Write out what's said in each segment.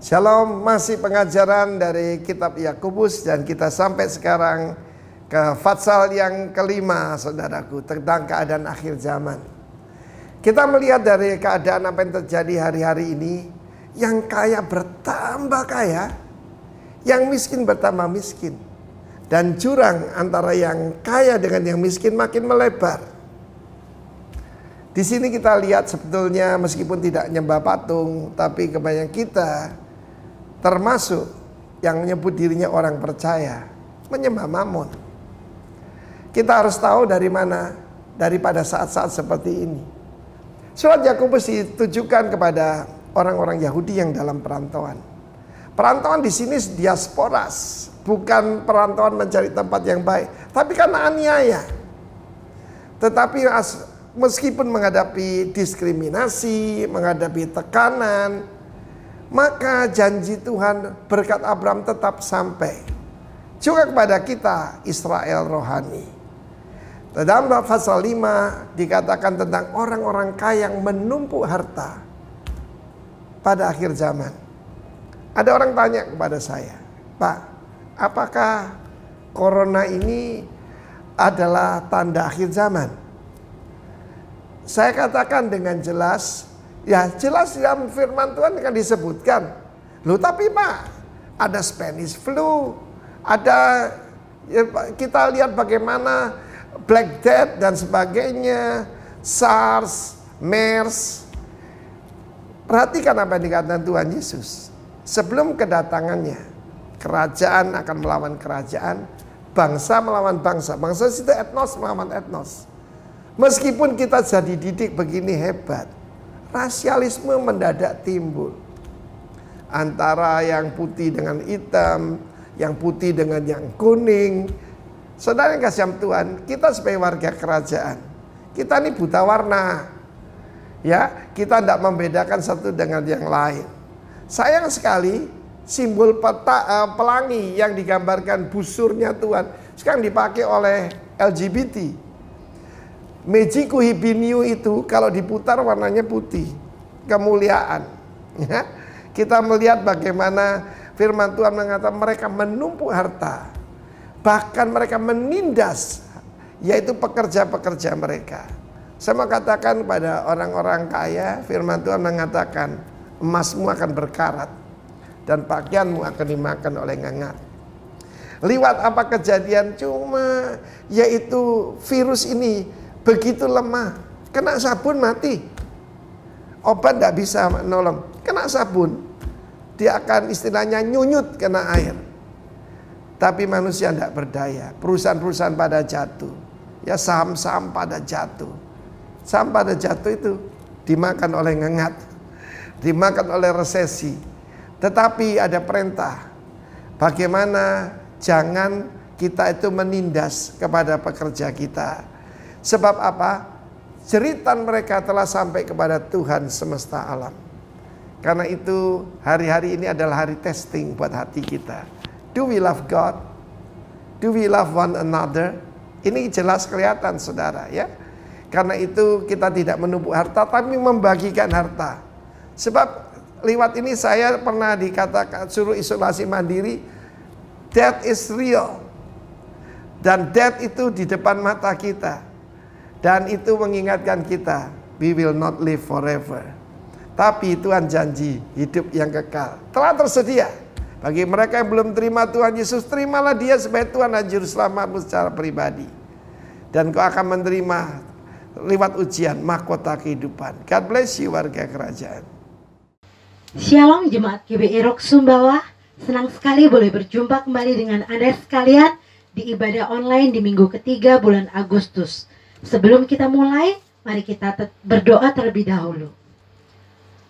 Shalom, masih pengajaran dari kitab Yakobus dan kita sampai sekarang ke pasal yang kelima, saudaraku, tentang keadaan akhir zaman. Kita melihat dari keadaan apa yang terjadi hari-hari ini, yang kaya bertambah kaya, yang miskin bertambah miskin, dan jurang antara yang kaya dengan yang miskin makin melebar. Di sini kita lihat sebetulnya meskipun tidak nyembah patung, tapi kebanyakan kita termasuk yang menyebut dirinya orang percaya menyembah Mammon. Kita harus tahu dari mana, daripada saat-saat seperti ini. Surat Yakobus ditujukan kepada orang-orang Yahudi yang dalam perantauan. Perantauan di sini diasporas, bukan perantauan mencari tempat yang baik, tapi karena aniaya. Tetapi meskipun menghadapi diskriminasi, menghadapi tekanan, maka janji Tuhan berkat Abraham tetap sampai juga kepada kita, Israel rohani. Dalam pasal 5 dikatakan tentang orang-orang kaya yang menumpuk harta pada akhir zaman. Ada orang tanya kepada saya, Pak, apakah corona ini adalah tanda akhir zaman? Saya katakan dengan jelas, ya jelas dalam firman Tuhan kan disebutkan. Loh tapi Pak, ada Spanish flu, ada ya, kita lihat bagaimana Black Death dan sebagainya, SARS, MERS. Perhatikan apa yang dikatakan Tuhan Yesus. Sebelum kedatangannya, kerajaan akan melawan kerajaan, bangsa melawan bangsa. Bangsa itu etnos melawan etnos. Meskipun kita jadi didik begini hebat, rasialisme mendadak timbul. Antara yang putih dengan hitam, yang putih dengan yang kuning. Saudara yang kasih Tuhan, kita sebagai warga kerajaan, kita ini buta warna. Ya, kita tidak membedakan satu dengan yang lain. Sayang sekali, simbol pelangi yang digambarkan busurnya Tuhan sekarang dipakai oleh LGBT. Mejiku Hibiniu itu kalau diputar warnanya putih, kemuliaan. Ya. Kita melihat bagaimana firman Tuhan mengatakan mereka menumpuk harta, bahkan mereka menindas, yaitu pekerja-pekerja mereka. Saya mau katakan pada orang-orang kaya, firman Tuhan mengatakan emasmu akan berkarat dan pakaianmu akan dimakan oleh ngengat. Liwat apa kejadian? Cuma yaitu virus ini begitu lemah, kena sabun mati. Obat tidak bisa menolong, kena sabun dia akan istilahnya nyunyut kena air. Tapi manusia tidak berdaya, perusahaan-perusahaan pada jatuh, ya saham-saham pada jatuh. Saham pada jatuh itu dimakan oleh ngengat, dimakan oleh resesi. Tetapi ada perintah, bagaimana jangan kita itu menindas kepada pekerja kita. Sebab apa? Jeritan mereka telah sampai kepada Tuhan semesta alam. Karena itu hari-hari ini adalah hari testing buat hati kita. Do we love God? Do we love one another? Ini jelas kelihatan saudara ya. Karena itu kita tidak menumpuk harta tapi membagikan harta. Sebab lewat ini saya pernah dikatakan suruh isolasi mandiri. Death is real. Dan death itu di depan mata kita. Dan itu mengingatkan kita, we will not live forever. Tapi Tuhan janji hidup yang kekal telah tersedia. Bagi mereka yang belum terima Tuhan Yesus, terimalah dia sebagai Tuhan dan Juru Selamatmu secara pribadi. Dan kau akan menerima lewat ujian mahkota kehidupan. God bless you warga kerajaan. Shalom Jemaat GBI Rock Sumbawa. Senang sekali boleh berjumpa kembali dengan Anda sekalian di ibadah online di minggu ketiga bulan Agustus. Sebelum kita mulai, mari kita berdoa terlebih dahulu.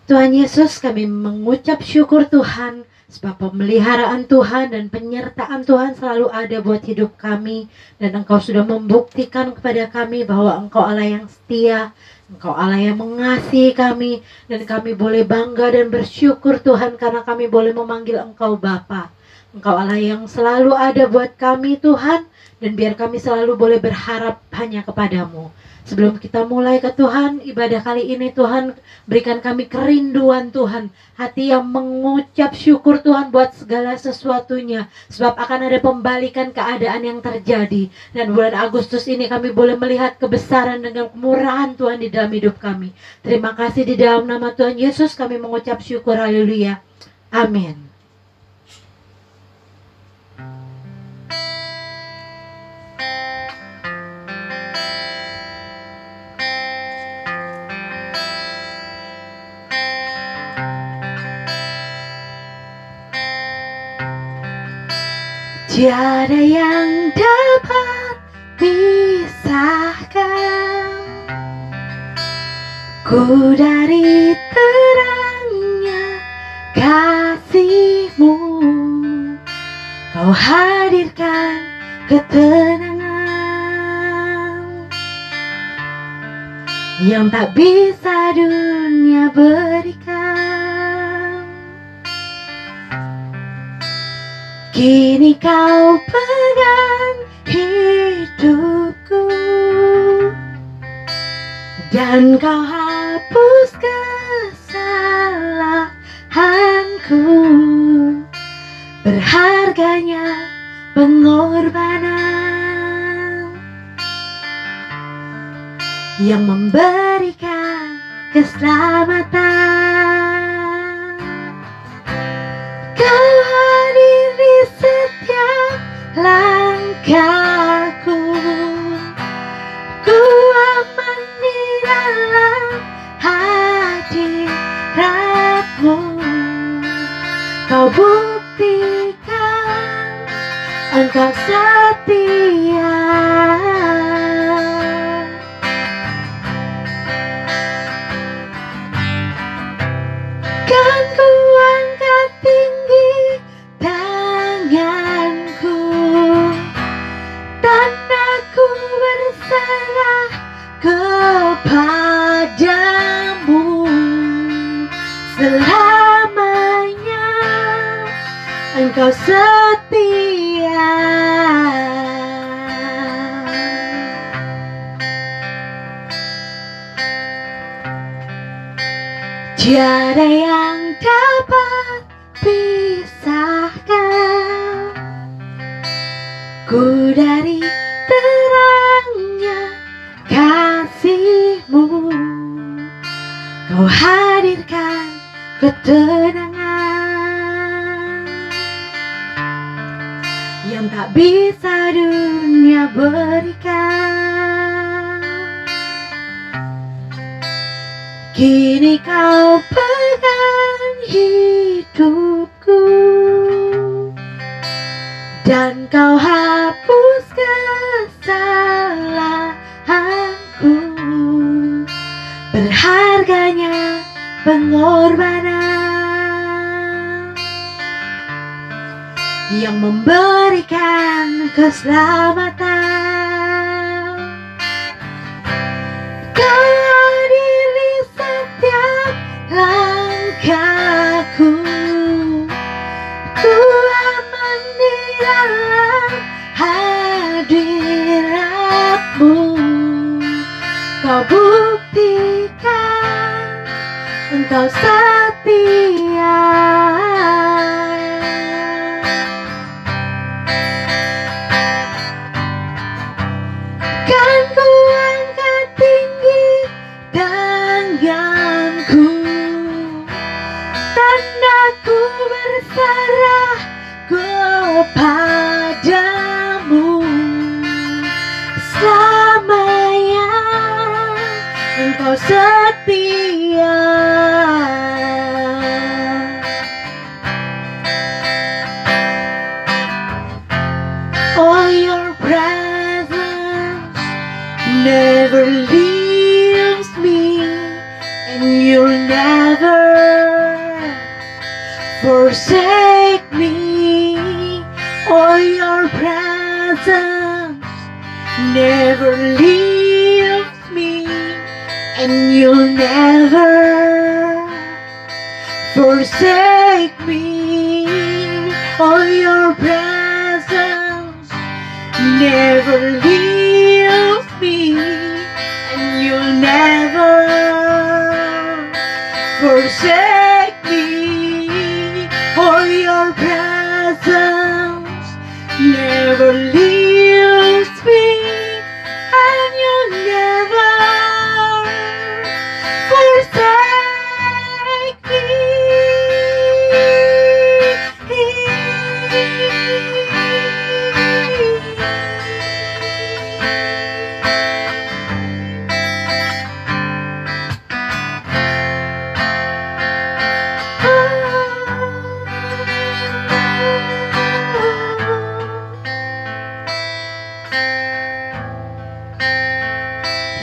Tuhan Yesus, kami mengucap syukur Tuhan sebab pemeliharaan Tuhan dan penyertaan Tuhan selalu ada buat hidup kami. Dan Engkau sudah membuktikan kepada kami bahwa Engkau Allah yang setia, Engkau Allah yang mengasihi kami. Dan kami boleh bangga dan bersyukur Tuhan karena kami boleh memanggil Engkau Bapa. Engkau Allah yang selalu ada buat kami Tuhan. Dan biar kami selalu boleh berharap hanya kepadamu. Sebelum kita mulai ke Tuhan, ibadah kali ini Tuhan berikan kami kerinduan Tuhan, hati yang mengucap syukur Tuhan buat segala sesuatunya, sebab akan ada pembalikan keadaan yang terjadi. Dan bulan Agustus ini kami boleh melihat kebesaran dan kemurahan Tuhan di dalam hidup kami. Terima kasih, di dalam nama Tuhan Yesus kami mengucap syukur, haleluya, amin. Tiada yang dapat pisahkan ku dari terangnya kasih-Mu. Kau hadirkan ketenangan yang tak bisa dunia berikan. Kini Kau pegang hidupku dan Kau hapus kesalahanku. Berharganya pengorbanan yang memberikan keselamatan. Kau hadir di setiap langkahku, ku aman di dalam hadirat-Mu. Kau buktikan Engkau setia. Kan ku angkat tinggi tanganku dan aku berserah kepadamu. Selamanya Engkau setia. Tiada yang dapat pisahkan ku dari terangnya kasih-Mu. Kau hadirkan ketenangan yang tak bisa dunia berikan. Kini Kau pegang hidupku dan Kau hapus kesalahanku. Berharganya pengorbanan yang memberikan keselamatan. Kau hadir di setiap langkahku, ku aman di dalam hadirat-Mu. Kau buktikan Engkau setia. Kan ku angkat tinggi tanganku dan aku berserah kepadamu. Selamanya Engkau setia. Oh, your presence never leaves me, and you'll never forsake me. Oh, your presence never leaves me, and you'll never forsake me. Oh, your presence never leaves me, and your presence never leaves me, and you never forsake me.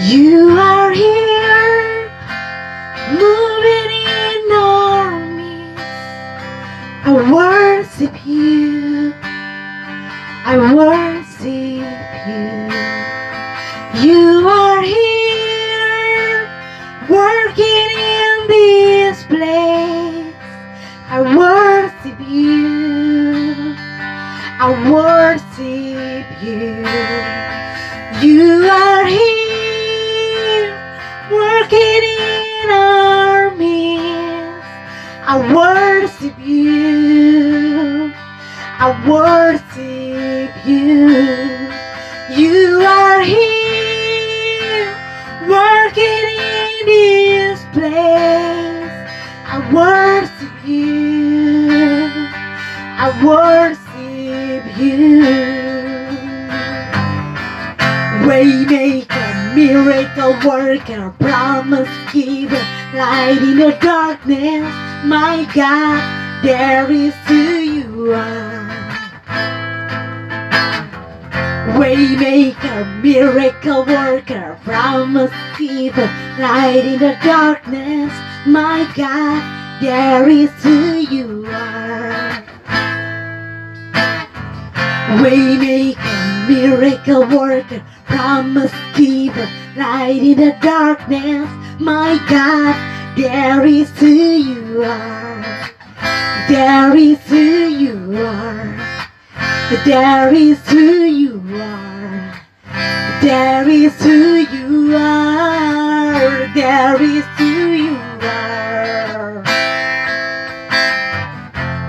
You are here, moving in our midst. I worship you, I worship you. You are here, working in this place. I worship you, I worship you. You are here, working in our midst. I worship you, I worship you. You are here, working in this place. I worship you, I worship you. Waymaker, miracle worker, promise giver, light in the darkness. My God, there is who you are. Waymaker, miracle worker, promise giver, light in the darkness. My God, there is who you are. Waymaker, miracle worker, promise giver, light in the darkness. My God, there is who you are. There is who you are. There is who you are. There is who you are. There is who you are.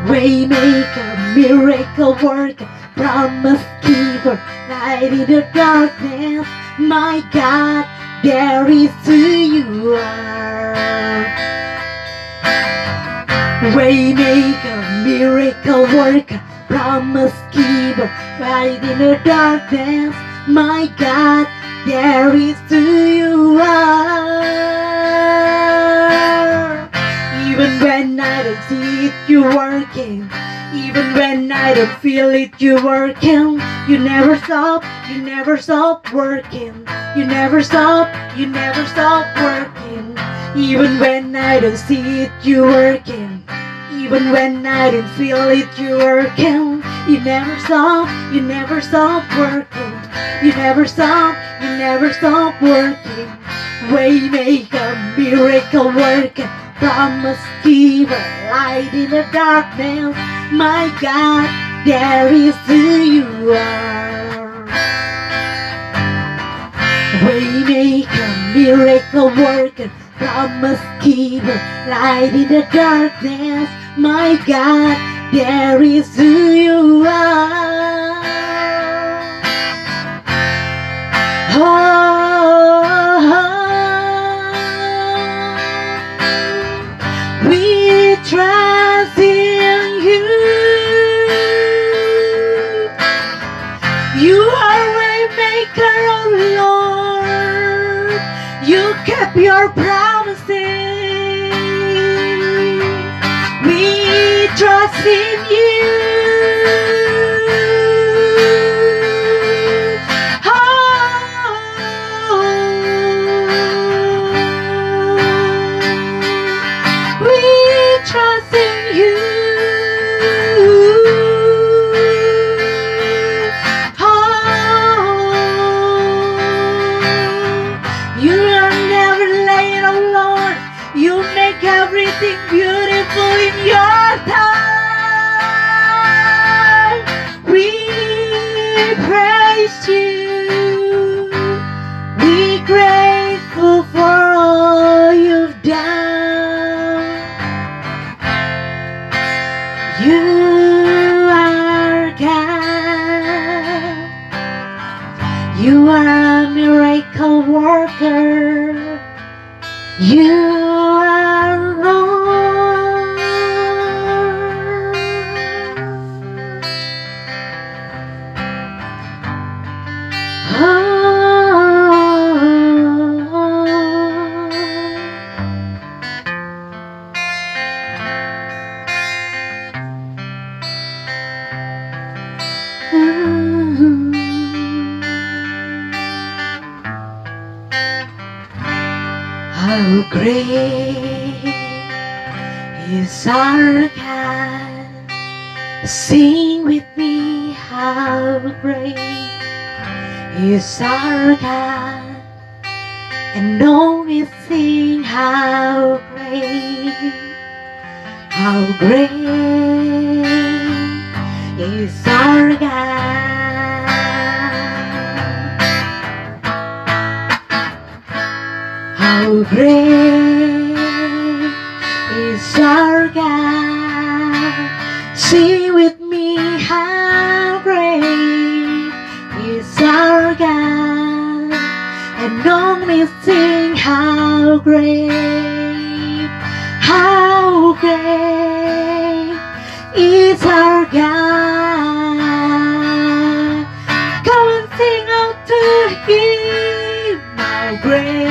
Waymaker, miracle worker, promise giver, light in the darkness. My God, there is who you are. Waymaker, miracle worker, promise giver, light in the darkness. My God, there is who you are. Even when I don't see it, you're working. Even when I don't feel it, you're working. You never stop working. You never stop working. Even when I don't see it, you're working. Even when I don't feel it, you're working. You never stop working. You never stop working. Waymaker, miracle worker, promise giver, light in the darkness. My God, there is who you are. Waymaker, miracle worker, promise giver, light in the darkness. My God, there is who you are. We trust in you. You are waymaker, oh Lord. You kept your promises. We trust in you. Trust in you. Oh, you are never late, oh Lord. You make everything beautiful in your time. great is our God. Sing with me, how great is our God. And only sing how great is our God. How great is our God. Sing with me, how great is our God. And only sing how great is our God. Come and sing out to Him. How great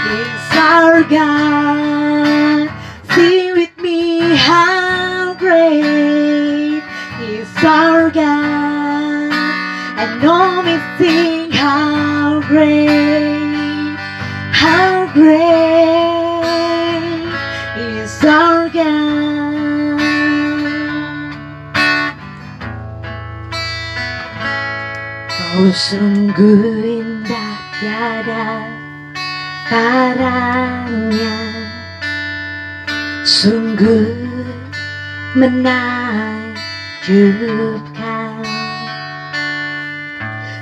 is our God. Sing with me, how great is our God. And only sing how great is our God. Kau sungguh indah, tiada taranya, sungguh menakjubkan,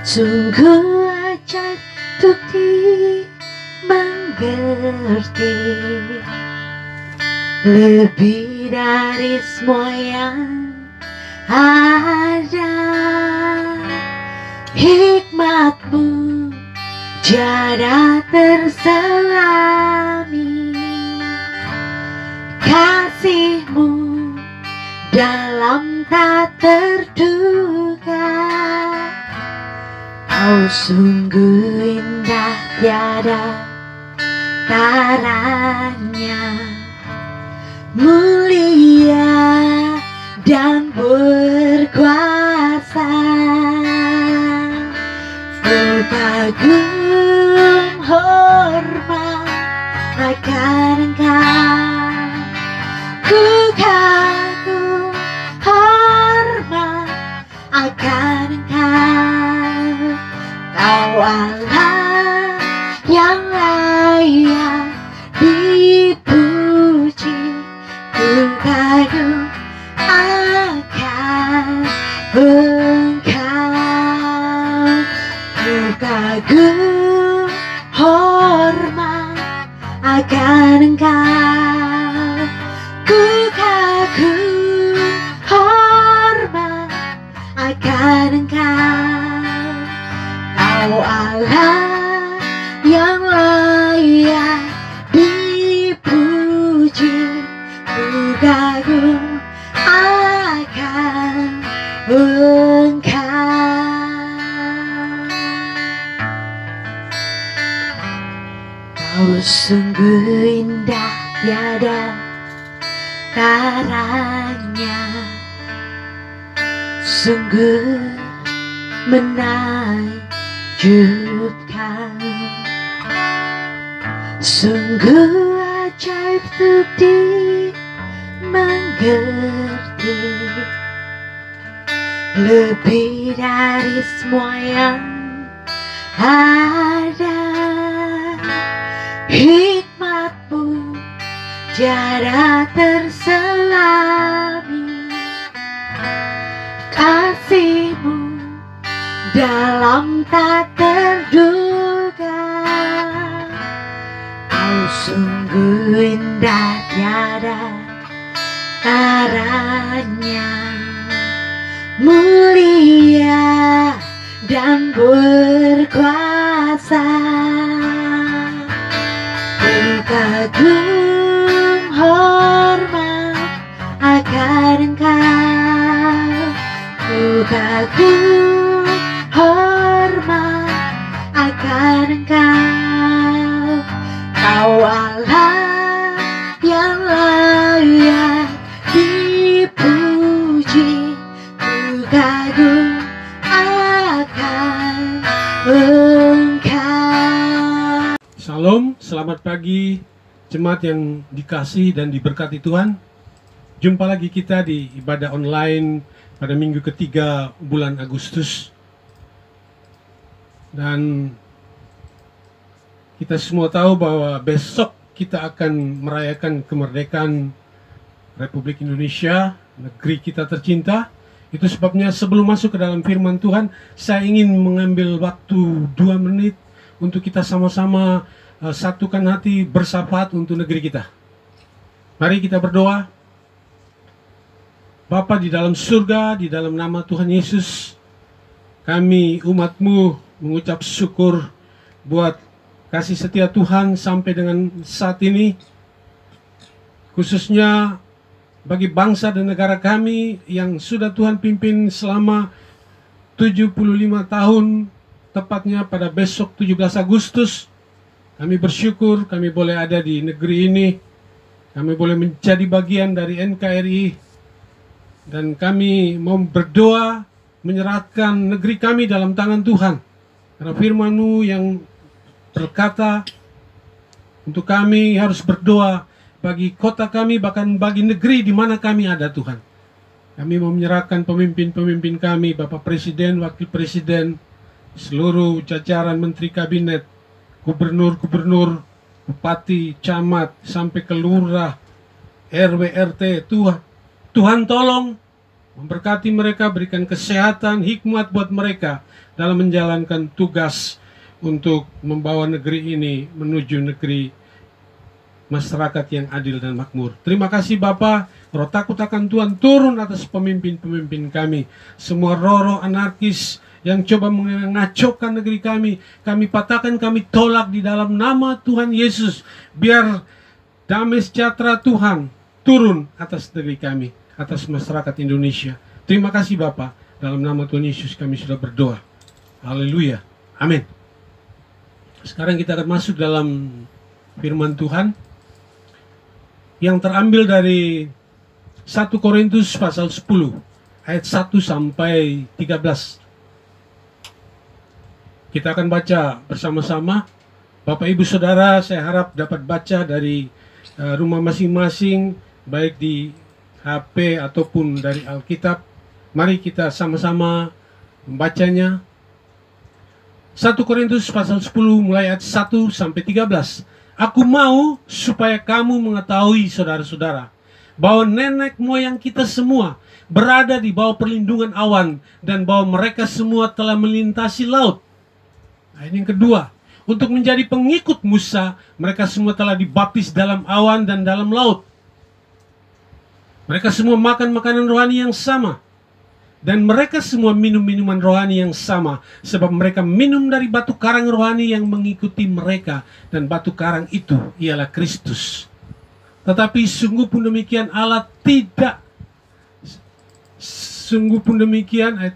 sungguh ajaib untuk dimengerti, lebih dari semua yang ada. Hikmat-Mu tiada terselami, kasih-Mu dalam tak terduga. Kau sungguh indah, tiada taranya, mulia dan berkuasa. Ku kagum hormat akan Engkau, ku kagum hormat akan Engkau. Kau Allah yang layak dipuji, ku kagum akan Engkau, ku kagum hormat akan Engkau, ku kagum hormat akan Engkau. Kau Allah yang layak dipuji, ku kagum akan Engkau. Kau sungguh indah, tiada taranya, sungguh menakjubkan, sungguh ajaib untuk dimengerti, lebih dari semua yang ada. Hikmat-Mu tiada terselami, kasih-Mu dalam tak terduga. Kau sungguh indah, tiada taranya, mulia dan berkuasa. Ku kagum hormat akan Engkau, ku kagum hormat akan Engkau. Kau Allah yang layak dipuji, ku kagum akan Engkau. Shalom Jemaat yang dikasihi dan diberkati Tuhan, jumpa lagi kita di ibadah online pada minggu ketiga bulan Agustus. Dan kita semua tahu bahwa besok kita akan merayakan kemerdekaan Republik Indonesia, negeri kita tercinta. Itu sebabnya sebelum masuk ke dalam firman Tuhan, saya ingin mengambil waktu 2 menit untuk kita sama-sama satukan hati bersyafaat untuk negeri kita. Mari kita berdoa. Bapa di dalam surga, di dalam nama Tuhan Yesus, kami umat-Mu mengucap syukur buat kasih setia Tuhan sampai dengan saat ini. Khususnya bagi bangsa dan negara kami yang sudah Tuhan pimpin selama 75 tahun, tepatnya pada besok 17 Agustus. Kami bersyukur kami boleh ada di negeri ini, kami boleh menjadi bagian dari NKRI, dan kami mau berdoa menyerahkan negeri kami dalam tangan Tuhan. Karena firman-Mu yang berkata untuk kami harus berdoa bagi kota kami, bahkan bagi negeri di mana kami ada, Tuhan. Kami mau menyerahkan pemimpin-pemimpin kami, Bapak Presiden, Wakil Presiden, seluruh jajaran Menteri Kabinet, Gubernur-Gubernur, Bupati, Camat, sampai ke Lurah, RW, RT. Tuhan tolong memberkati mereka, berikan kesehatan, hikmat buat mereka dalam menjalankan tugas untuk membawa negeri ini menuju negeri masyarakat yang adil dan makmur. Terima kasih Bapa. Roh takut akan Tuhan turun atas pemimpin-pemimpin kami. Semua roh-roh anarkis yang coba mengacaukan negeri kami patahkan, kami tolak di dalam nama Tuhan Yesus. Biar damai sejahtera Tuhan turun atas negeri kami, atas masyarakat Indonesia. Terima kasih Bapa. Dalam nama Tuhan Yesus kami sudah berdoa. Haleluya. Amin. Sekarang kita akan masuk dalam firman Tuhan yang terambil dari 1 Korintus pasal 10 ayat 1 sampai 13. Kita akan baca bersama-sama. Bapak Ibu Saudara, saya harap dapat baca dari rumah masing-masing, baik di HP ataupun dari Alkitab. Mari kita sama-sama membacanya. 1 Korintus pasal 10 mulai ayat 1 sampai 13. Aku mau supaya kamu mengetahui, saudara-saudara, bahwa nenek moyang kita semua berada di bawah perlindungan awan, dan bahwa mereka semua telah melintasi laut. Ayat yang kedua, untuk menjadi pengikut Musa, mereka semua telah dibaptis dalam awan dan dalam laut. Mereka semua makan makanan rohani yang sama, dan mereka semua minum minuman rohani yang sama, sebab mereka minum dari batu karang rohani yang mengikuti mereka, dan batu karang itu ialah Kristus. Tetapi sungguh pun demikian ayat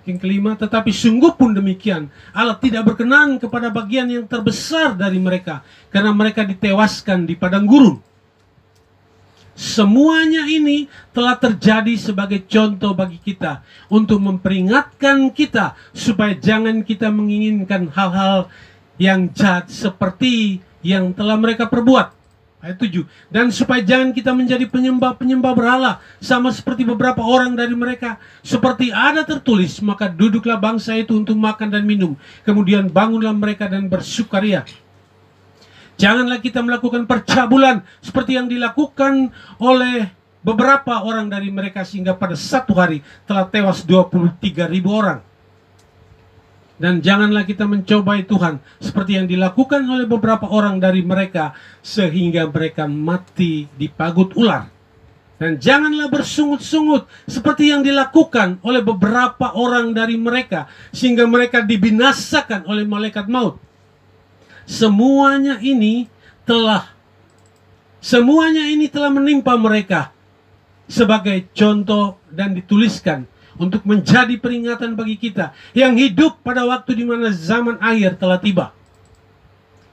yang kelima, tetapi sungguh pun demikian Allah tidak berkenan kepada bagian yang terbesar dari mereka, karena mereka ditewaskan di padang gurun. Semuanya ini telah terjadi sebagai contoh bagi kita, untuk memperingatkan kita supaya jangan kita menginginkan hal-hal yang jahat seperti yang telah mereka perbuat. Ayat 7. Dan supaya jangan kita menjadi penyembah-penyembah berhala, sama seperti beberapa orang dari mereka. Seperti ada tertulis, maka duduklah bangsa itu untuk makan dan minum, kemudian bangunlah mereka dan bersukaria. Janganlah kita melakukan percabulan seperti yang dilakukan oleh beberapa orang dari mereka, sehingga pada satu hari telah tewas 23.000 orang. Dan janganlah kita mencobai Tuhan seperti yang dilakukan oleh beberapa orang dari mereka, sehingga mereka mati dipagut ular. Dan janganlah bersungut-sungut seperti yang dilakukan oleh beberapa orang dari mereka, sehingga mereka dibinasakan oleh malaikat maut. Semuanya ini telah menimpa mereka sebagai contoh dan dituliskan untuk menjadi peringatan bagi kita yang hidup pada waktu di mana zaman akhir telah tiba.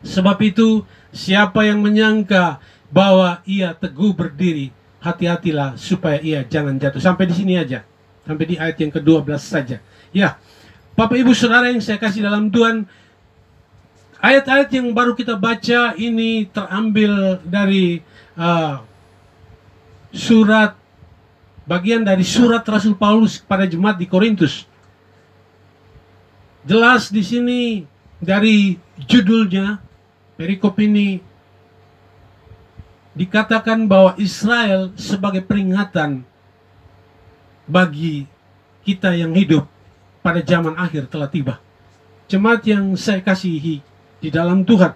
Sebab itu, siapa yang menyangka bahwa ia teguh berdiri, hati-hatilah supaya ia jangan jatuh. Sampai di sini aja. Sampai di ayat yang ke-12 saja. Ya, Bapak Ibu Saudara yang saya kasih dalam Tuhan, ayat-ayat yang baru kita baca ini terambil dari bagian dari surat Rasul Paulus kepada jemaat di Korintus. Jelas di sini dari judulnya, perikop ini dikatakan bahwa Israel sebagai peringatan bagi kita yang hidup pada zaman akhir telah tiba. Jemaat yang saya kasihi di dalam Tuhan,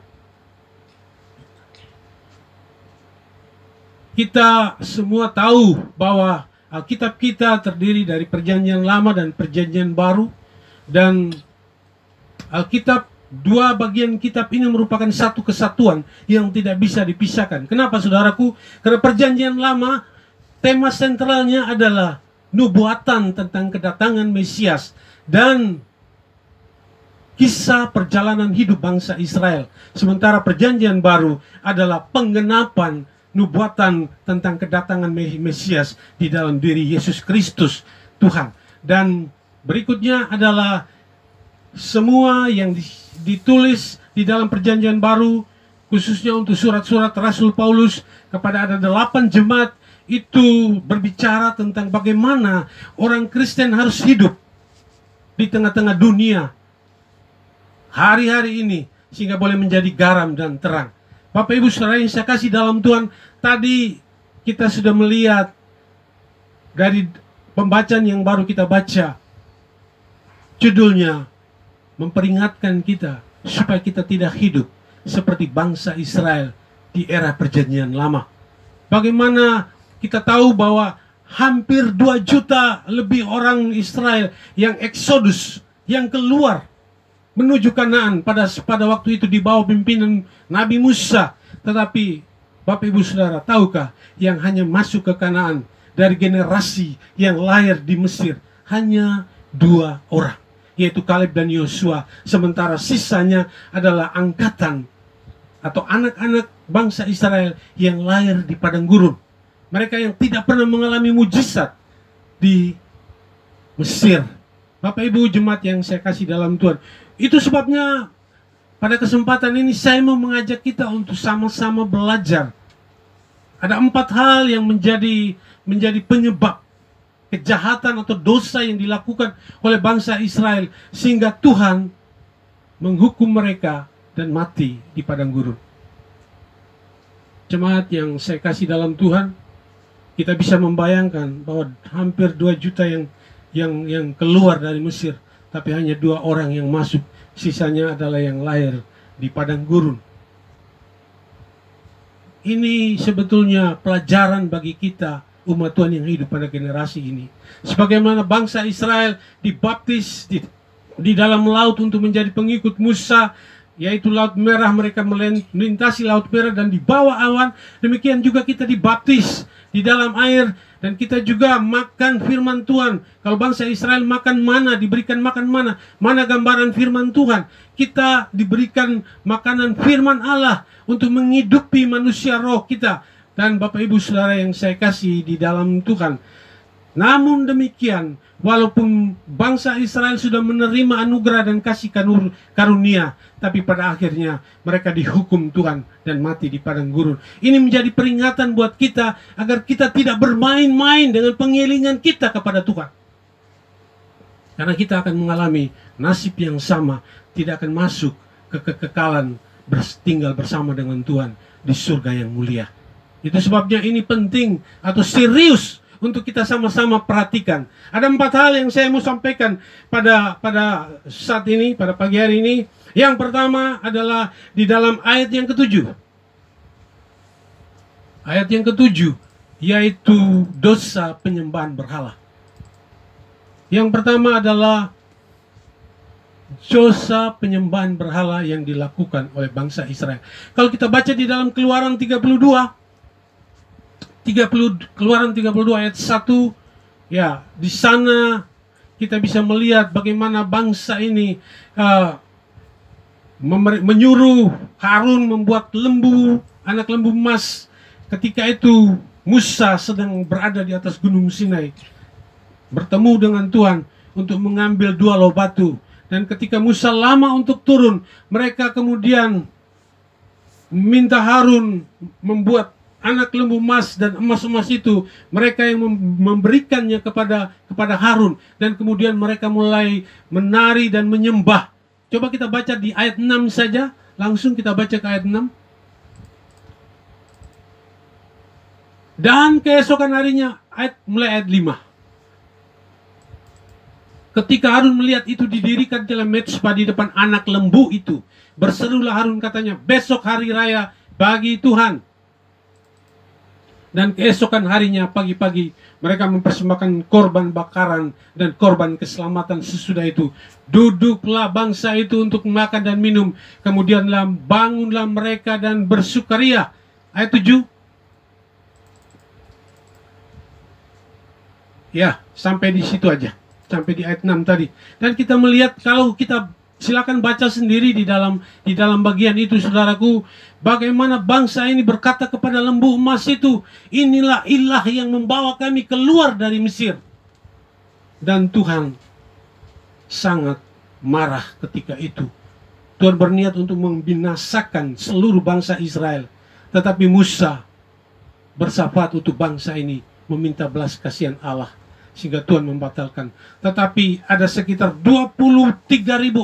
kita semua tahu bahwa Alkitab kita terdiri dari Perjanjian Lama dan Perjanjian Baru, dan Alkitab, dua bagian kitab ini merupakan satu kesatuan yang tidak bisa dipisahkan. Kenapa, saudaraku? Karena Perjanjian Lama, tema sentralnya adalah nubuatan tentang kedatangan Mesias dan kisah perjalanan hidup bangsa Israel. Sementara Perjanjian Baru adalah penggenapan nubuatan tentang kedatangan Mesias di dalam diri Yesus Kristus Tuhan. Dan berikutnya adalah semua yang ditulis di dalam Perjanjian Baru, khususnya untuk surat-surat Rasul Paulus kepada ada 8 jemaat, itu berbicara tentang bagaimana orang Kristen harus hidup di tengah-tengah dunia hari-hari ini sehingga boleh menjadi garam dan terang. Bapak Ibu Saudara yang saya kasih dalam Tuhan, tadi kita sudah melihat dari pembacaan yang baru kita baca, judulnya memperingatkan kita supaya kita tidak hidup seperti bangsa Israel di era Perjanjian Lama. Bagaimana kita tahu bahwa hampir 2 juta lebih orang Israel yang eksodus, yang keluar menuju Kanaan pada waktu itu di bawah pimpinan Nabi Musa. Tetapi Bapak Ibu Saudara, tahukah yang hanya masuk ke Kanaan dari generasi yang lahir di Mesir hanya 2 orang, yaitu Kaleb dan Yosua. Sementara sisanya adalah angkatan atau anak-anak bangsa Israel yang lahir di padang gurun. Mereka yang tidak pernah mengalami mujizat di Mesir. Bapak Ibu jemaat yang saya kasih dalam Tuhan, itu sebabnya pada kesempatan ini saya mau mengajak kita untuk sama-sama belajar. Ada 4 hal yang menjadi penyebab kejahatan atau dosa yang dilakukan oleh bangsa Israel sehingga Tuhan menghukum mereka dan mati di padang gurun. Jemaat yang saya kasih dalam Tuhan, kita bisa membayangkan bahwa hampir 2 juta yang keluar dari Mesir, tapi hanya 2 orang yang masuk, sisanya adalah yang lahir di padang gurun. Ini sebetulnya pelajaran bagi kita umat Tuhan yang hidup pada generasi ini. Sebagaimana bangsa Israel dibaptis di dalam laut untuk menjadi pengikut Musa, yaitu Laut Merah, mereka melintasi Laut Merah dan di bawah awan. Demikian juga kita dibaptis di dalam air dan kita juga makan firman Tuhan. Kalau bangsa Israel makan mana, diberikan makan mana, mana gambaran firman Tuhan. Kita diberikan makanan firman Allah untuk menghidupi manusia roh kita. Dan Bapak Ibu Saudara yang saya kasih di dalam Tuhan, namun demikian, walaupun bangsa Israel sudah menerima anugerah dan kasih karunia, tapi pada akhirnya mereka dihukum Tuhan dan mati di padang gurun. Ini menjadi peringatan buat kita agar kita tidak bermain-main dengan pengiringan kita kepada Tuhan. Karena kita akan mengalami nasib yang sama, tidak akan masuk ke kekekalan tinggal bersama dengan Tuhan di surga yang mulia. Itu sebabnya ini penting atau serius untuk kita sama-sama perhatikan. Ada 4 hal yang saya mau sampaikan pada saat ini, pada pagi hari ini. Yang pertama adalah di dalam ayat yang ke-7. Ayat yang ke-7, yaitu dosa penyembahan berhala. Yang pertama adalah dosa penyembahan berhala yang dilakukan oleh bangsa Israel. Kalau kita baca di dalam Keluaran 32 ayat 1, ya, di sana kita bisa melihat bagaimana bangsa ini menyuruh Harun membuat lembu, anak lembu emas. Ketika itu Musa sedang berada di atas gunung Sinai, bertemu dengan Tuhan untuk mengambil 2 loh batu. Dan ketika Musa lama untuk turun, mereka kemudian minta Harun membuat anak lembu emas dan emas-emas itu, mereka yang memberikannya kepada Harun, dan kemudian mereka mulai menari dan menyembah. Coba kita baca di ayat 6 saja, langsung kita baca ke ayat 6. Dan keesokan harinya, mulai ayat 5. Ketika Harun melihat itu didirikan dalam mezbah di depan anak lembu itu, berserulah Harun, katanya, besok hari raya bagi Tuhan. Dan keesokan harinya pagi-pagi mereka mempersembahkan korban bakaran dan korban keselamatan. Sesudah itu duduklah bangsa itu untuk makan dan minum. Kemudianlah bangunlah mereka dan bersukaria. Ayat 7. Ya, sampai di situ aja. Sampai di ayat 6 tadi. Dan kita melihat, kalau kita silakan baca sendiri di dalam bagian itu, saudaraku, bagaimana bangsa ini berkata kepada lembu emas itu, inilah ilah yang membawa kami keluar dari Mesir. Dan Tuhan sangat marah ketika itu. Tuhan berniat untuk membinasakan seluruh bangsa Israel. Tetapi Musa bersyafaat untuk bangsa ini, meminta belas kasihan Allah, sehingga Tuhan membatalkan. Tetapi ada sekitar 23.000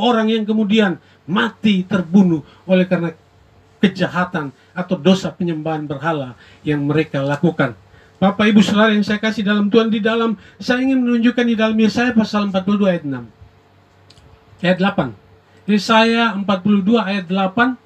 orang yang kemudian mati terbunuh oleh karena kejahatan atau dosa penyembahan berhala yang mereka lakukan. Bapak Ibu Saudara yang saya kasih dalam Tuhan, saya ingin menunjukkan di dalam Yesaya pasal 42 ayat 6. Ayat 8. Yesaya 42 ayat 8.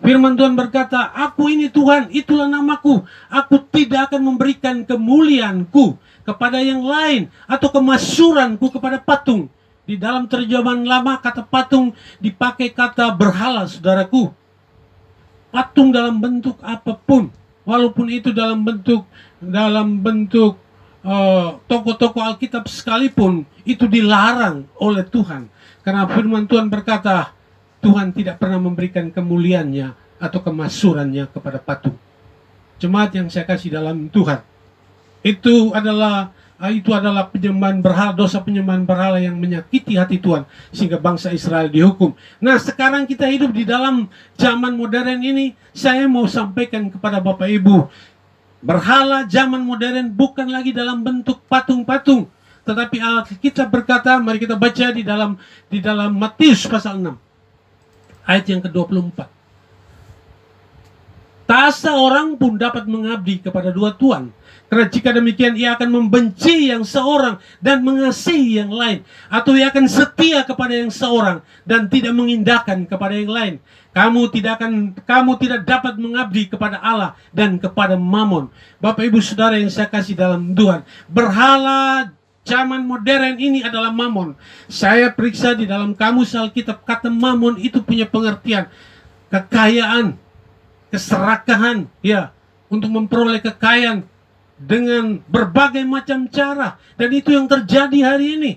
Firman Tuhan berkata, aku ini Tuhan, itulah namaku. Aku tidak akan memberikan kemuliaanku kepada yang lain, atau kemasyuranku kepada patung. Di dalam terjemahan lama, kata patung dipakai kata berhala, saudaraku. Patung dalam bentuk apapun, walaupun itu dalam bentuk tokoh-tokoh Alkitab sekalipun, itu dilarang oleh Tuhan. Karena firman Tuhan berkata, Tuhan tidak pernah memberikan kemuliaannya atau kemasyurannya kepada patung. Jemaat yang saya kasih dalam Tuhan, itu adalah penyembahan berhala, dosa penyembahan berhala yang menyakiti hati Tuhan, sehingga bangsa Israel dihukum. Nah, sekarang kita hidup di dalam zaman modern ini. Saya mau sampaikan kepada Bapak Ibu, berhala zaman modern bukan lagi dalam bentuk patung-patung, tetapi Alkitab berkata, mari kita baca di dalam Matius pasal 6. Ayat yang ke-24. Tak seorang pun dapat mengabdi kepada dua tuan, karena jika demikian ia akan membenci yang seorang dan mengasihi yang lain, atau ia akan setia kepada yang seorang dan tidak mengindahkan kepada yang lain. Kamu tidak dapat mengabdi kepada Allah dan kepada Mammon. Bapak Ibu Saudara yang saya kasih dalam Tuhan, berhala zaman modern ini adalah Mammon. Saya periksa di dalam kamus Alkitab, kata Mammon itu punya pengertian kekayaan, keserakahan, ya, untuk memperoleh kekayaan dengan berbagai macam cara. Dan itu yang terjadi hari ini.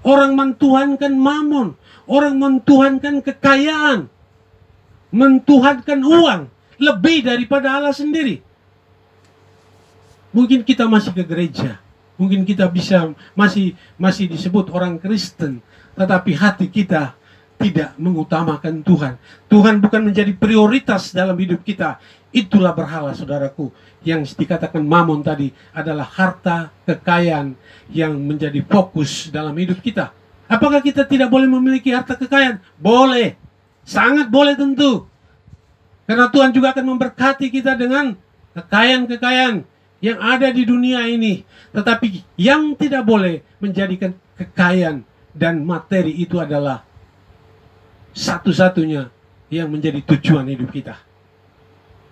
Orang mentuhankan Mammon, orang mentuhankan kekayaan, mentuhankan uang lebih daripada Allah sendiri. Mungkin kita masih ke gereja, mungkin kita bisa masih disebut orang Kristen, tetapi hati kita tidak mengutamakan Tuhan. Tuhan bukan menjadi prioritas dalam hidup kita. Itulah berhala, saudaraku, yang dikatakan Mammon tadi adalah harta kekayaan yang menjadi fokus dalam hidup kita. Apakah kita tidak boleh memiliki harta kekayaan? Boleh, sangat boleh tentu. Karena Tuhan juga akan memberkati kita dengan kekayaan-kekayaan yang ada di dunia ini. Tetapi yang tidak boleh menjadikan kekayaan dan materi itu adalah satu-satunya yang menjadi tujuan hidup kita.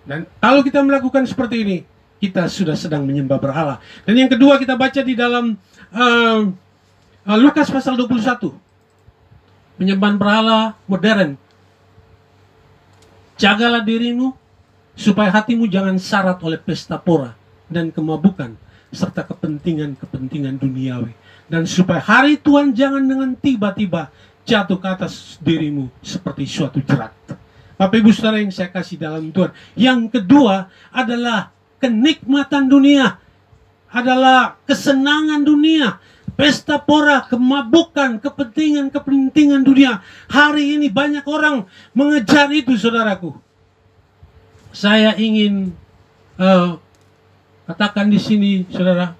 Dan kalau kita melakukan seperti ini, kita sudah sedang menyembah berhala. Dan yang kedua, kita baca di dalam Lukas pasal 21. Penyembahan berhala modern. Jagalah dirimu supaya hatimu jangan syarat oleh pesta pora dan kemabukan, serta kepentingan-kepentingan duniawi. Dan supaya hari Tuhan jangan dengan tiba-tiba jatuh ke atas dirimu seperti suatu jerat. Bapak Ibu Saudara yang saya kasih dalam Tuhan. Yang kedua adalah kenikmatan dunia, adalah kesenangan dunia, pesta pora, kemabukan, kepentingan dunia. Hari ini banyak orang mengejar itu, saudaraku. saya ingin katakan di sini, saudara,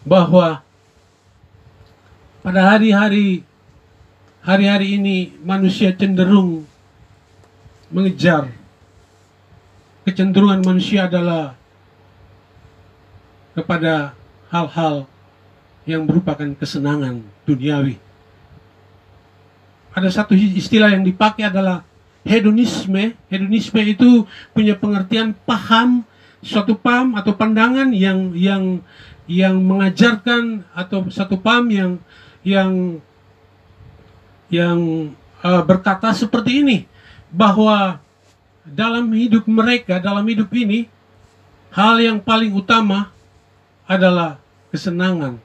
bahwa pada hari-hari ini manusia cenderung mengejar, kecenderungan manusia adalah kepada hal-hal yang merupakan kesenangan duniawi. Ada satu istilah yang dipakai adalah hedonisme. Hedonisme itu punya pengertian paham, suatu paham atau pandangan yang mengajarkan, atau satu paham yang berkata seperti ini, bahwa dalam hidup mereka, dalam hidup ini, hal yang paling utama adalah kesenangan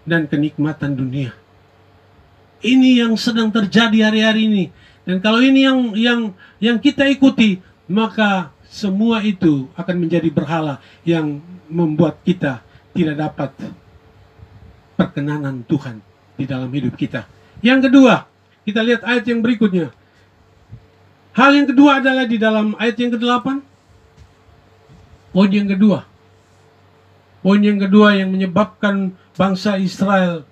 dan kenikmatan dunia. Ini yang sedang terjadi hari-hari ini. Dan kalau ini yang kita ikuti, maka semua itu akan menjadi berhala yang membuat kita tidak dapat perkenanan Tuhan di dalam hidup kita. Yang kedua, kita lihat ayat yang berikutnya. Hal yang kedua adalah di dalam ayat yang ke-8. Poin yang kedua. Poin yang kedua yang menyebabkan bangsa Israel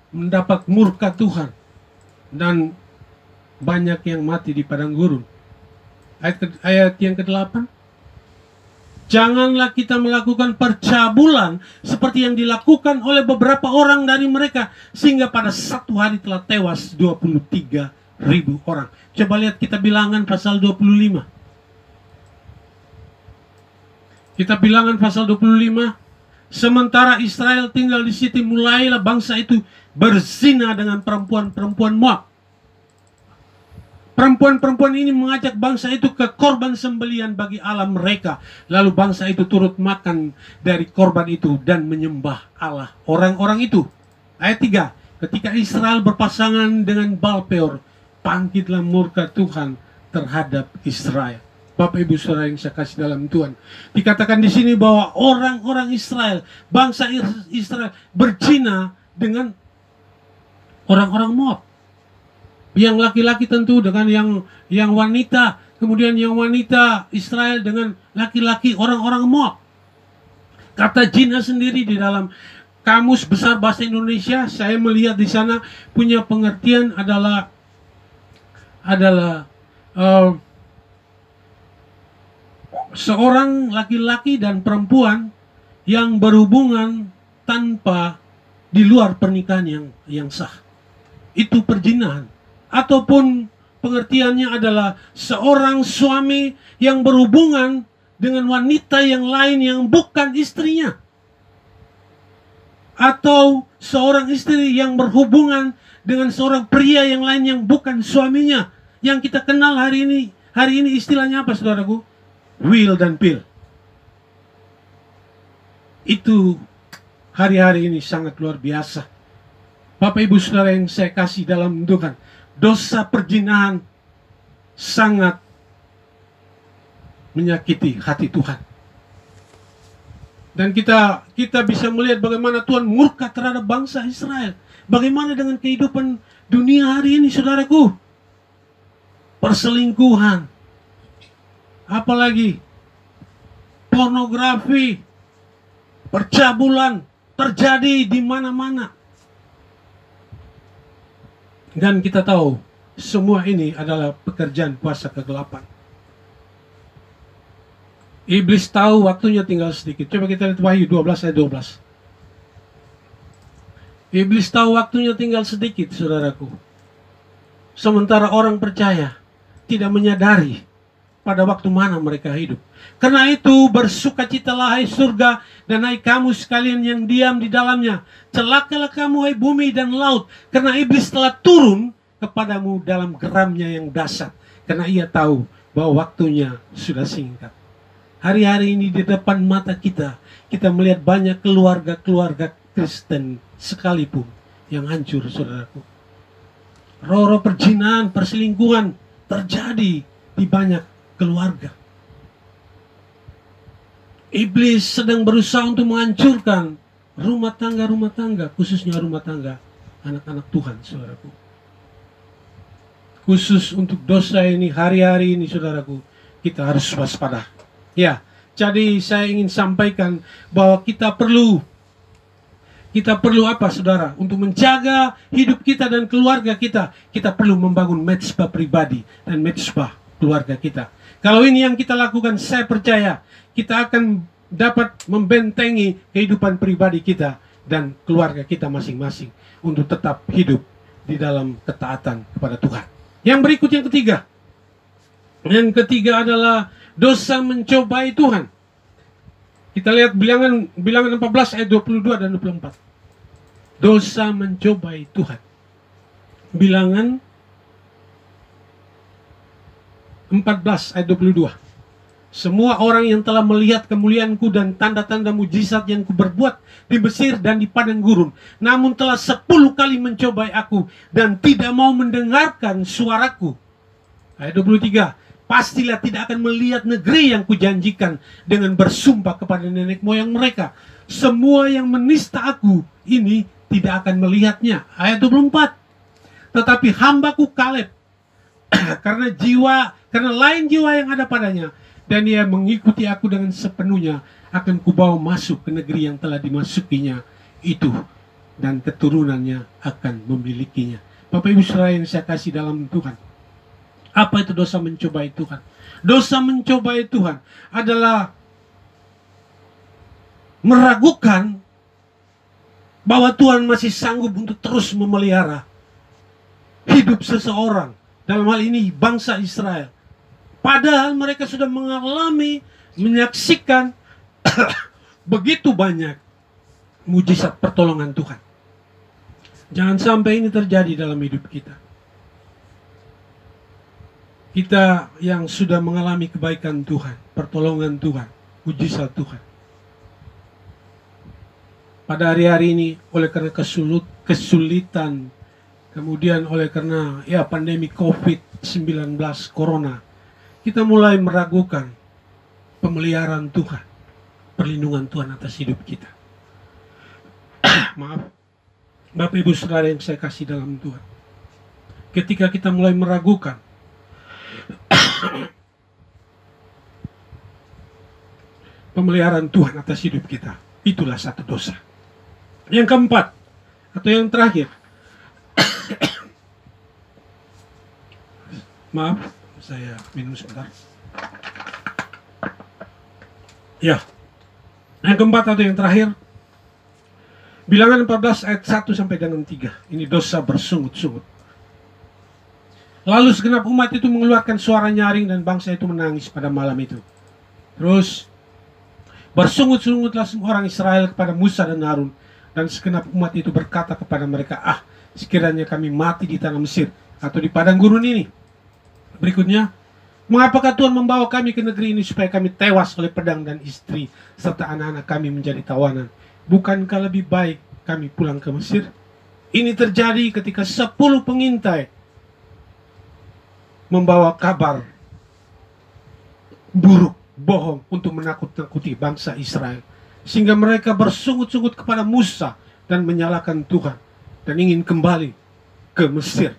mendapat murka Tuhan dan banyak yang mati di padang gurun. Ayat yang ke-8. Janganlah kita melakukan percabulan seperti yang dilakukan oleh beberapa orang dari mereka, sehingga pada satu hari telah tewas 23.000 orang. Coba lihat kita Bilangan pasal 25. Kita Bilangan pasal 25. Sementara Israel tinggal di situ, mulailah bangsa itu berzina dengan perempuan-perempuan Moab. Perempuan-perempuan ini mengajak bangsa itu ke korban sembelian bagi Allah mereka. Lalu bangsa itu turut makan dari korban itu dan menyembah Allah orang-orang itu. Ayat 3. Ketika Israel berpasangan dengan Baal-peor, bangkitlah murka Tuhan terhadap Israel. Bapak Ibu Saudara yang saya kasih dalam Tuhan, dikatakan di sini bahwa orang-orang Israel, bangsa Israel berzina dengan orang-orang Moab. Yang laki-laki tentu dengan yang wanita, kemudian yang wanita Israel dengan laki-laki orang-orang Moab. Kata zina sendiri di dalam Kamus Besar Bahasa Indonesia, saya melihat di sana punya pengertian adalah seorang laki-laki dan perempuan yang berhubungan tanpa di luar pernikahan yang sah. Itu perzinahan. Ataupun pengertiannya adalah seorang suami yang berhubungan dengan wanita yang lain yang bukan istrinya. Atau seorang istri yang berhubungan dengan seorang pria yang lain yang bukan suaminya. Yang kita kenal hari ini. Hari ini istilahnya apa, saudaraku? Will dan pill. Itu hari-hari ini sangat luar biasa. Bapak Ibu Saudara yang saya kasih dalam Tuhan, dosa perzinahan sangat menyakiti hati Tuhan. Dan kita bisa melihat bagaimana Tuhan murka terhadap bangsa Israel. Bagaimana dengan kehidupan dunia hari ini, saudaraku? Perselingkuhan. Apalagi pornografi, percabulan terjadi di mana-mana. Dan kita tahu semua ini adalah pekerjaan kuasa kegelapan. Iblis tahu waktunya tinggal sedikit. Coba kita lihat Wahyu 12 ayat 12. Iblis tahu waktunya tinggal sedikit, saudaraku. Sementara orang percaya tidak menyadari pada waktu mana mereka hidup. Karena itu bersukacitalah hai surga dan hai kamu sekalian yang diam di dalamnya. Celakalah kamu hai bumi dan laut, karena iblis telah turun kepadamu dalam geramnya yang dahsyat. Karena ia tahu bahwa waktunya sudah singkat. Hari-hari ini di depan mata kita melihat banyak keluarga-keluarga Kristen sekalipun yang hancur, saudaraku. Roh-roh perzinahan, perselingkuhan terjadi di banyak keluarga. Iblis sedang berusaha untuk menghancurkan rumah tangga, khususnya rumah tangga anak-anak Tuhan, saudaraku. Khusus untuk dosa ini, hari-hari ini, saudaraku, kita harus waspada. Ya, jadi saya ingin sampaikan bahwa kita perlu apa, saudara? Untuk menjaga hidup kita dan keluarga kita, kita perlu membangun mezbah pribadi dan mezbah keluarga kita. Kalau ini yang kita lakukan, saya percaya kita akan dapat membentengi kehidupan pribadi kita dan keluarga kita masing-masing untuk tetap hidup di dalam ketaatan kepada Tuhan. Yang berikut, yang ketiga. Yang ketiga adalah dosa mencobai Tuhan. Kita lihat bilangan 14 ayat 22 dan 24. Dosa mencobai Tuhan. Bilangan 14 ayat 22. Semua orang yang telah melihat kemuliaanku dan tanda-tanda mujizat yang kuberbuat di Mesir dan di padang gurun, namun telah 10 kali mencobai aku dan tidak mau mendengarkan suaraku. Ayat 23. Pastilah tidak akan melihat negeri yang kujanjikan dengan bersumpah kepada nenek moyang mereka. Semua yang menista aku ini tidak akan melihatnya. Ayat 24. Tetapi hambaku Kaleb, karena lain jiwa yang ada padanya, dan ia mengikuti aku dengan sepenuhnya, akan kubawa masuk ke negeri yang telah dimasukinya itu, dan keturunannya akan memilikinya. Bapak Ibu Saudara yang saya kasih dalam Tuhan, apa itu dosa mencobai Tuhan? Dosa mencobai Tuhan adalah meragukan bahwa Tuhan masih sanggup untuk terus memelihara hidup seseorang, dalam hal ini bangsa Israel. Padahal mereka sudah mengalami, menyaksikan begitu banyak mujizat pertolongan Tuhan. Jangan sampai ini terjadi dalam hidup kita. Kita yang sudah mengalami kebaikan Tuhan, pertolongan Tuhan, mujizat Tuhan. Pada hari-hari ini, oleh karena kesulitan, kemudian oleh karena pandemi COVID-19, Corona, kita mulai meragukan pemeliharaan Tuhan, perlindungan Tuhan atas hidup kita. Maaf, Bapak Ibu Saudara yang saya kasih dalam Tuhan. Ketika kita mulai meragukan pemeliharaan Tuhan atas hidup kita, itulah satu dosa. Yang keempat, atau yang terakhir, maaf, saya minum sebentar. Ya, yang keempat atau yang terakhir, Bilangan 14 ayat 1 sampai dengan 3. Ini dosa bersungut-sungut. Lalu segenap umat itu mengeluarkan suara nyaring dan bangsa itu menangis pada malam itu. Terus bersungut-sungutlah semua orang Israel kepada Musa dan Harun, dan segenap umat itu berkata kepada mereka, sekiranya kami mati di tanah Mesir atau di padang gurun ini. Berikutnya, mengapakah Tuhan membawa kami ke negeri ini supaya kami tewas oleh pedang dan istri serta anak-anak kami menjadi tawanan? Bukankah lebih baik kami pulang ke Mesir? Ini terjadi ketika 10 pengintai membawa kabar buruk, bohong untuk menakut-nakuti bangsa Israel, sehingga mereka bersungut-sungut kepada Musa dan menyalahkan Tuhan dan ingin kembali ke Mesir.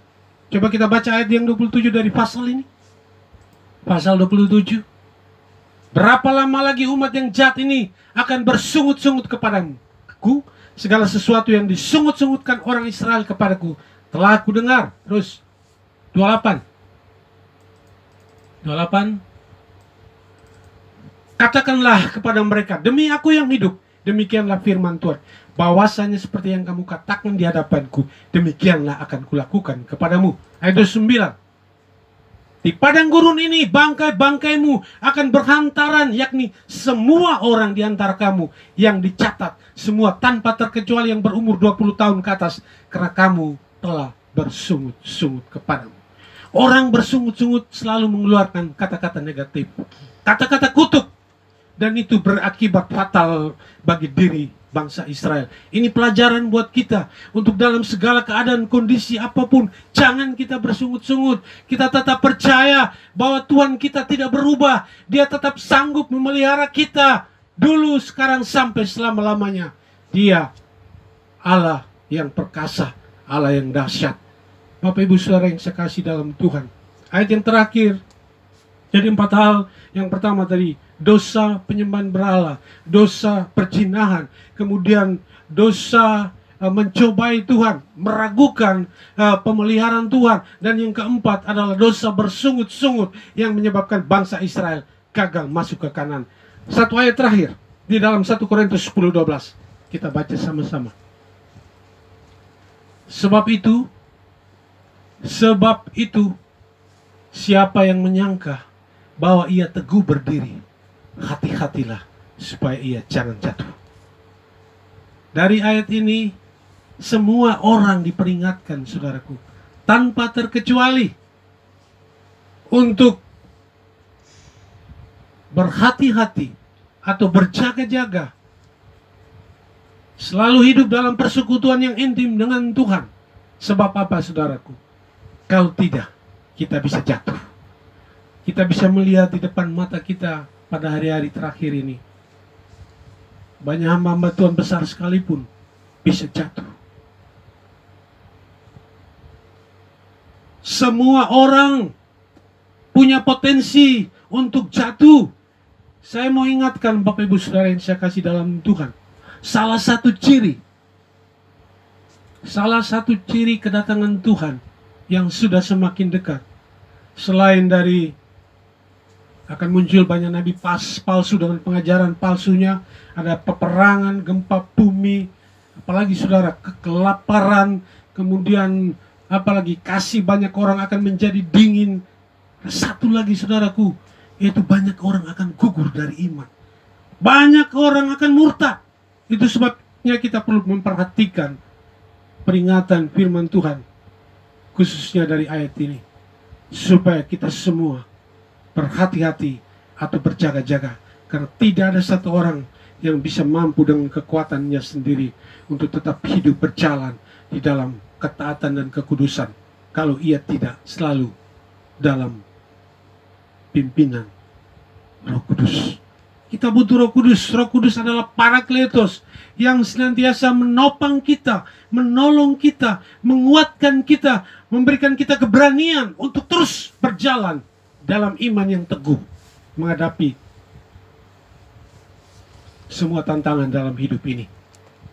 Coba kita baca ayat yang 27 dari pasal ini. Pasal 27. Berapa lama lagi umat yang jahat ini akan bersungut-sungut kepadamu? Segala sesuatu yang disungut-sungutkan orang Israel kepadaku telah aku dengar. Terus 28. Katakanlah kepada mereka, demi aku yang hidup, demikianlah firman Tuhan, bahwasanya seperti yang kamu katakan di hadapanku, demikianlah akan kulakukan kepadamu. Ayat 29. Di padang gurun ini bangkai-bangkaimu akan berhantaran, yakni semua orang di antara kamu yang dicatat, semua tanpa terkecuali yang berumur 20 tahun ke atas, karena kamu telah bersungut-sungut kepadamu. Orang bersungut-sungut selalu mengeluarkan kata-kata negatif, kata-kata kutuk, dan itu berakibat fatal bagi diri bangsa Israel. Ini pelajaran buat kita untuk dalam segala keadaan, kondisi apapun, jangan kita bersungut-sungut. Kita tetap percaya bahwa Tuhan kita tidak berubah. Dia tetap sanggup memelihara kita dulu, sekarang, sampai selama-lamanya. Dia Allah yang perkasa, Allah yang dahsyat. Bapak Ibu Saudara yang saya kasih dalam Tuhan, ayat yang terakhir Jadi 4 hal. Yang pertama tadi, dosa penyembahan berhala, dosa perzinahan, kemudian dosa mencobai Tuhan, meragukan pemeliharaan Tuhan, dan yang keempat adalah dosa bersungut-sungut yang menyebabkan bangsa Israel gagal masuk ke Kanaan. Satu ayat terakhir di dalam 1 Korintus 10:12 kita baca sama-sama. Sebab itu siapa yang menyangka bahwa ia teguh berdiri, hati-hatilah supaya ia jangan jatuh. Dari ayat ini semua orang diperingatkan, saudaraku, tanpa terkecuali, untuk berhati-hati atau berjaga-jaga, selalu hidup dalam persekutuan yang intim dengan Tuhan. Sebab apa, saudaraku? Kalau tidak, kita bisa jatuh. Kita bisa melihat di depan mata kita pada hari-hari terakhir ini, banyak hamba-hamba Tuhan besar sekalipun bisa jatuh. Semua orang punya potensi untuk jatuh. Saya mau ingatkan Bapak Ibu Saudara yang saya kasih dalam Tuhan, salah satu ciri kedatangan Tuhan yang sudah semakin dekat, selain dari akan muncul banyak nabi palsu dengan pengajaran palsunya, ada peperangan, gempa bumi, apalagi saudara, kelaparan, kemudian apalagi kasih banyak orang akan menjadi dingin. Satu lagi, saudaraku, yaitu banyak orang akan gugur dari iman. Banyak orang akan murtad. Itu sebabnya kita perlu memperhatikan peringatan firman Tuhan, khususnya dari ayat ini, supaya kita semua berhati-hati atau berjaga-jaga, karena tidak ada satu orang yang bisa mampu dengan kekuatannya sendiri untuk tetap hidup berjalan di dalam ketaatan dan kekudusan kalau ia tidak selalu dalam pimpinan Roh Kudus. Kita butuh Roh Kudus. Roh Kudus adalah Parakletos yang senantiasa menopang kita, menolong kita, menguatkan kita, memberikan kita keberanian untuk terus berjalan dalam iman yang teguh menghadapi semua tantangan dalam hidup ini.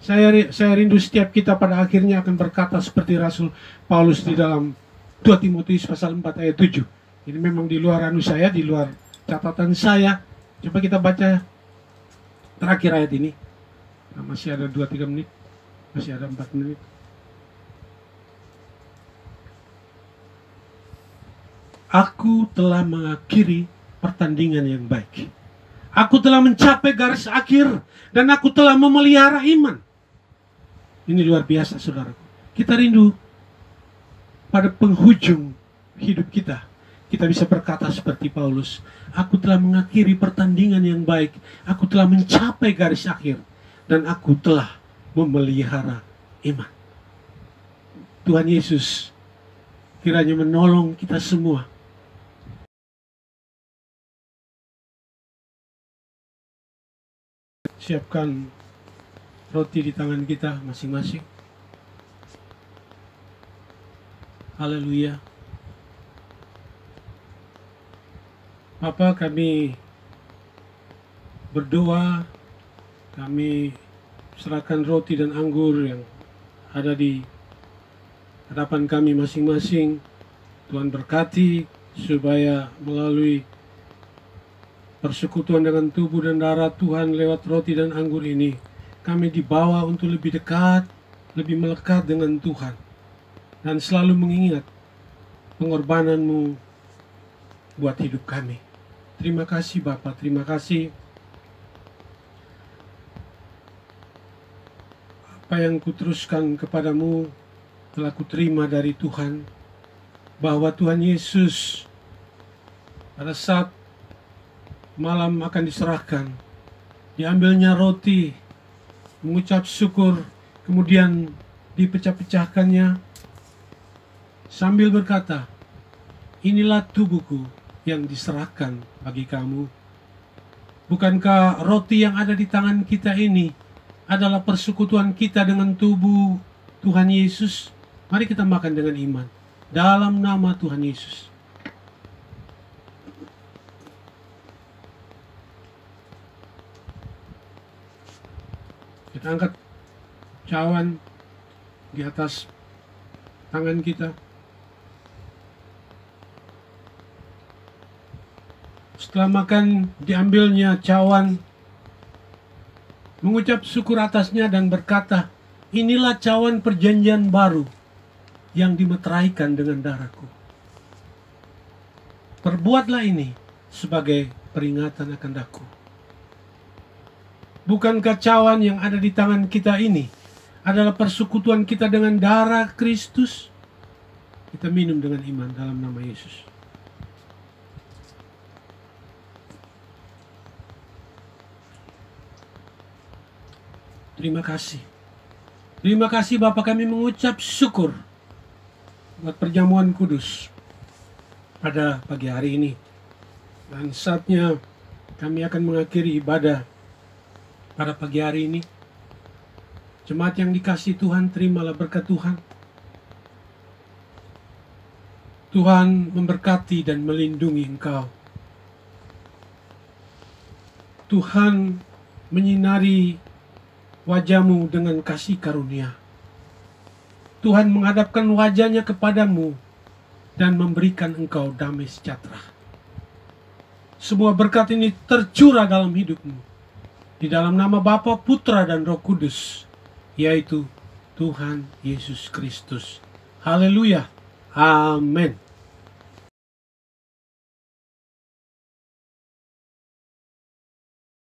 Saya rindu setiap kita pada akhirnya akan berkata seperti Rasul Paulus di dalam 2 Timotius pasal 4 ayat 7. Ini memang di luar saya, di luar catatan saya. Coba kita baca terakhir ayat ini. Nah, masih ada 2-3 menit. Masih ada 4 menit. Aku telah mengakhiri pertandingan yang baik. Aku telah mencapai garis akhir dan aku telah memelihara iman. Ini luar biasa, saudaraku. Kita rindu pada penghujung hidup kita, kita bisa berkata seperti Paulus, aku telah mengakhiri pertandingan yang baik, aku telah mencapai garis akhir, dan aku telah memelihara iman. Tuhan Yesus kiranya menolong kita semua. Siapkan roti di tangan kita masing-masing. Haleluya. Bapa, kami berdoa, kami serahkan roti dan anggur yang ada di hadapan kami masing-masing. Tuhan berkati supaya melalui persekutuan dengan tubuh dan darah Tuhan lewat roti dan anggur ini, kami dibawa untuk lebih dekat, lebih melekat dengan Tuhan, dan selalu mengingat pengorbanan-Mu buat hidup kami. Terima kasih Bapa, terima kasih. Apa yang kuteruskan kepadamu telah kuterima dari Tuhan, bahwa Tuhan Yesus pada saat malam akan diserahkan, diambilnya roti, mengucap syukur, kemudian dipecah-pecahkannya sambil berkata, inilah tubuhku yang diserahkan bagi kamu. Bukankah roti yang ada di tangan kita ini adalah persekutuan kita dengan tubuh Tuhan Yesus? Mari kita makan dengan iman dalam nama Tuhan Yesus. Angkat cawan di atas tangan kita. Setelah makan, diambilnya cawan, mengucap syukur atasnya dan berkata, inilah cawan perjanjian baru yang dimeteraikan dengan darahku. Perbuatlah ini sebagai peringatan akan daku. Bukankah cawan yang ada di tangan kita ini adalah persekutuan kita dengan darah Kristus? Kita minum dengan iman dalam nama Yesus. Terima kasih. Terima kasih Bapa, kami mengucap syukur buat perjamuan kudus pada pagi hari ini. Dan saatnya kami akan mengakhiri ibadah pada pagi hari ini. Jemaat yang dikasihi Tuhan, terimalah berkat Tuhan. Tuhan memberkati dan melindungi engkau. Tuhan menyinari wajahmu dengan kasih karunia. Tuhan menghadapkan wajahnya kepadamu dan memberikan engkau damai sejahtera. Semua berkat ini tercurah dalam hidupmu. Di dalam nama Bapa, Putra, dan Roh Kudus, yaitu Tuhan Yesus Kristus. Haleluya. Amin.